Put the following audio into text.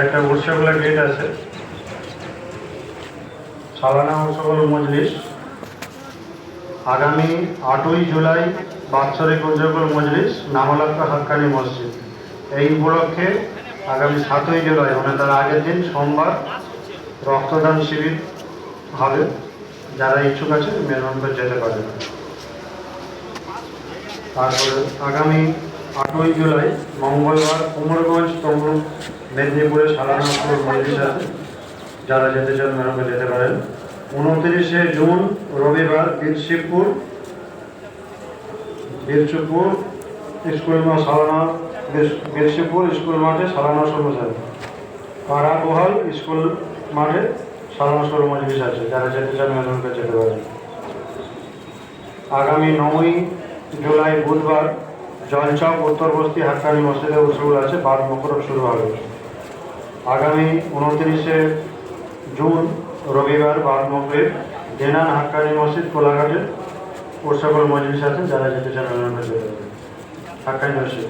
একটা উৎসবলা গেট আছে। সালানা উৎসবল মজলিস আগামী 8ই জুলাই বাৎসরিক উৎসবল মজলিস নামলাক্কা হাক্কানি মসজিদ। এই উপলক্ষে আগামী 7ই জুলাই মানে তার আগের দিন সোমবার রক্তদান শিবির হবে। যারা ইচ্ছুক আছে মেহমান করে যেতে পারেন। তারপরে আগামী 8ই জুলাই মঙ্গলবার কুমোরগঞ্জ তমলুক মেদিনীপুরে সালানা উৎসবল মজলিস আছে। যারা যেতে চান মেহমান করে যেতে পারেন। 29শে জুন রবিবার বীরশিবপুর স্কুল বীরশিবপুর স্কুল মাঠে সালানা উৎসব আছে। পাড়াগোহাল স্কুল মাঠে সালানা উৎসব মজলিস আছে। যারা যেতে চান মেহমান করে যেতে পারেন। আগামী 9ই জুলাই বুধবার জলচক উত্তর বস্তি হাক্কানি মসজিদে উৎসব আছে। বাদ মোকরম শুরু হবে। আগামী 29শে জুন রবিবার বাদ মোকরের দেনান হাক্কানি মসজিদ কোলাঘাটে উৎসবল মজলিস আছে। যারা যেতে চান মেহমান করে যেতে পারেন। হাক্কানি মসজিদ।